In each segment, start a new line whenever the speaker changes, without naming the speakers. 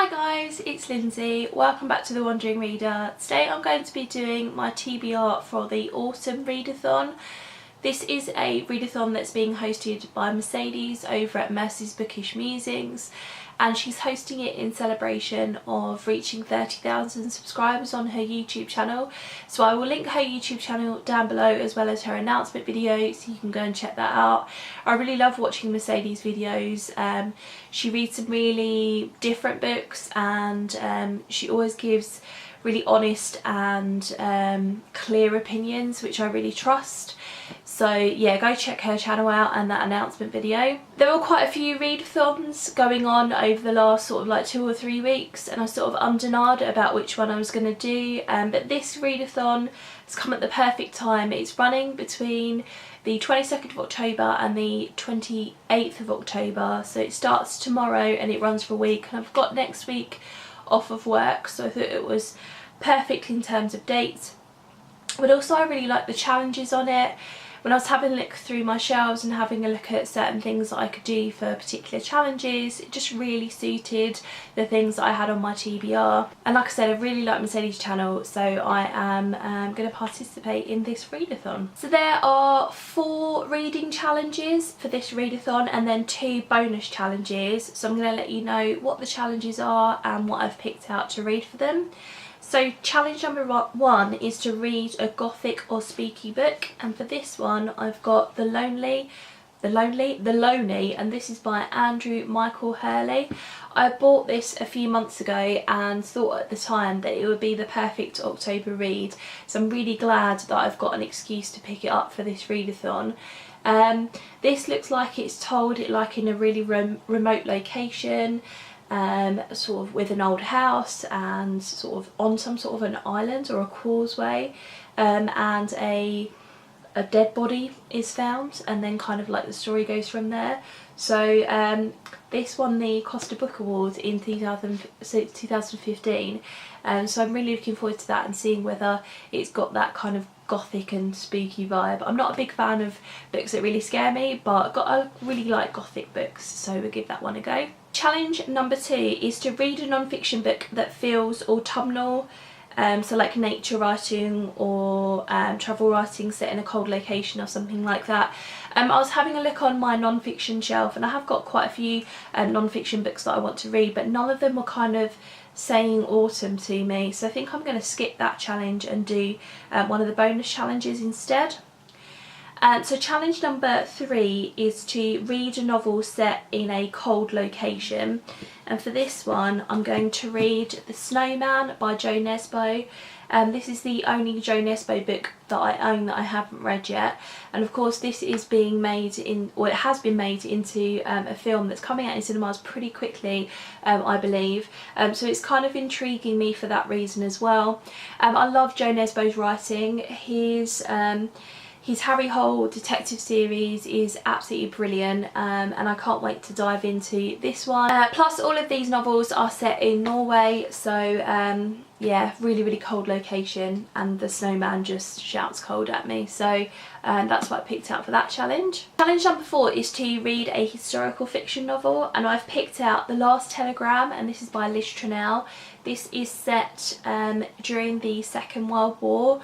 Hi guys, it's Lindsay. Welcome back to The Wandering Reader. Today I'm going to be doing my TBR for the Autumn Readathon. This is a readathon that's being hosted by Mercedes over at Mercy's Bookish Musings, and she's hosting it in celebration of reaching 30,000 subscribers on her YouTube channel. So I will link her YouTube channel down below as well as her announcement video, so you can go and check that out. I really love watching Mercedes videos. She reads some really different books, and she always gives really honest and clear opinions, which I really trust. So yeah, go check her channel out and that announcement video. There were quite a few readathons going on over the last sort of like 2 or 3 weeks, and I sort of ummed about which one I was going to do, but this readathon has come at the perfect time. It's running between the 22nd of October and the 28th of October, so it starts tomorrow and it runs for a week, and I've got next week off of work, so I thought it was perfect in terms of dates. But also I really like the challenges on it. When I was having a look through my shelves and having a look at certain things that I could do for particular challenges, it just really suited the things that I had on my TBR. And like I said, I really like Mercedes' channel, so I am going to participate in this readathon. So there are 4 reading challenges for this readathon and then 2 bonus challenges. So I'm going to let you know what the challenges are and what I've picked out to read for them. So challenge number 1 is to read a Gothic or spooky book, and for this one I've got The Lonely, and this is by Andrew Michael Hurley. I bought this a few months ago and thought at the time that it would be the perfect October read, so I'm really glad that I've got an excuse to pick it up for this readathon. This looks like it's told like in a really remote location, sort of with an old house and sort of on some sort of an island or a causeway, and a dead body is found, and then kind of like the story goes from there. So this won the Costa Book Award in 2015, so I'm really looking forward to that and seeing whether it's got that kind of Gothic and spooky vibe. I'm not a big fan of books that really scare me, but I really like Gothic books, so we'll give that one a go. Challenge number 2 is to read a non-fiction book that feels autumnal, so like nature writing or travel writing set in a cold location or something like that. I was having a look on my non-fiction shelf, and I have got quite a few non-fiction books that I want to read, but none of them were kind of saying autumn to me, so I think I'm going to skip that challenge and do one of the bonus challenges instead. So challenge number 3 is to read a novel set in a cold location, and for this one I'm going to read The Snowman by Jo Nesbø. This is the only Jo Nesbø book that I own that I haven't read yet, and of course this is being made in, or it has been made into a film that's coming out in cinemas pretty quickly, I believe, so it's kind of intriguing me for that reason as well. I love Jo Nesbø's writing. His Harry Hole detective series is absolutely brilliant, and I can't wait to dive into this one. Plus all of these novels are set in Norway, so yeah, really cold location, and the snowman just shouts cold at me, so that's what I picked out for that challenge. Challenge number 4 is to read a historical fiction novel, and I've picked out The Last Telegram, and this is by Liz Trunell. This is set during the Second World War.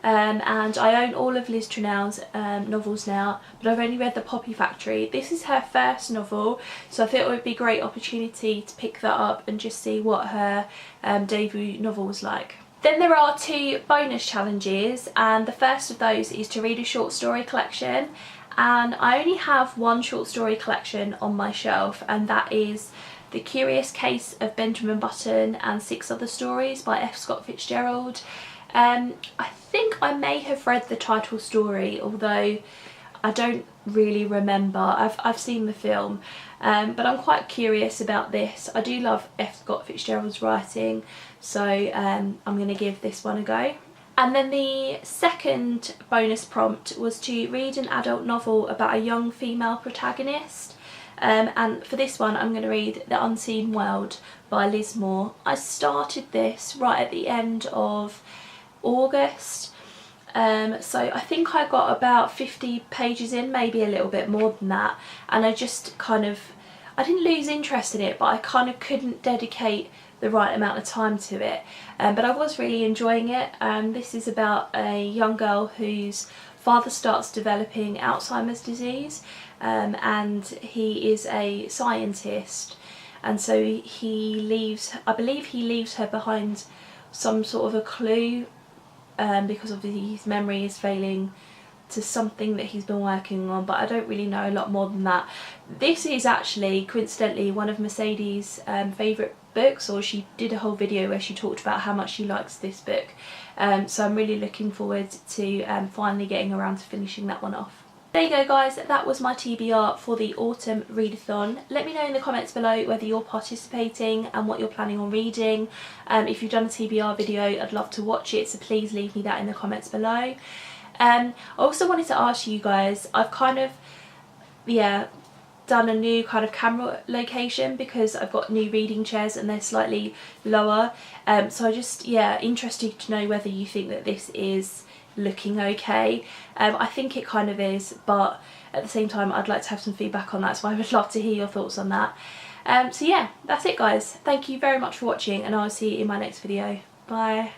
And I own all of Liz Trunell's novels now, but I've only read The Poppy Factory. This is her first novel, so I thought it would be a great opportunity to pick that up and just see what her debut novel was like. Then there are 2 bonus challenges, and the first of those is to read a short story collection, and I only have one short story collection on my shelf, and that is The Curious Case of Benjamin Button and 6 Other Stories by F. Scott Fitzgerald. I think I may have read the title story, although I don't really remember. I've seen the film, but I'm quite curious about this. I do love F. Scott Fitzgerald's writing, so I'm going to give this one a go. And then the second bonus prompt was to read an adult novel about a young female protagonist. And for this one I'm going to read The Unseen World by Liz Moore. I started this right at the end of August, so I think I got about 50 pages in, maybe a little bit more than that, and I just kind of I didn't lose interest in it, but I kind of couldn't dedicate the right amount of time to it. But I was really enjoying it. This is about a young girl whose father starts developing Alzheimer's disease, and he is a scientist, and so he leaves, I believe he leaves her behind some sort of a clue, because obviously his memory is failing to something that he's been working on, but I don't really know a lot more than that. This is actually coincidentally one of Mercedes' favourite books, or she did a whole video where she talked about how much she likes this book, so I'm really looking forward to finally getting around to finishing that one off. There you go guys, that was my TBR for the Autumn Readathon. Let me know in the comments below whether you're participating and what you're planning on reading. If you've done a TBR video, I'd love to watch it, so please leave me that in the comments below. I also wanted to ask you guys, I've kind of, done a new kind of camera location because I've got new reading chairs and they're slightly lower. So I just, interested to know whether you think that this is looking okay. I think it kind of is, but at the same time I'd like to have some feedback on that, so I would love to hear your thoughts on that. So yeah, that's it guys. Thank you very much for watching, and I'll see you in my next video. Bye.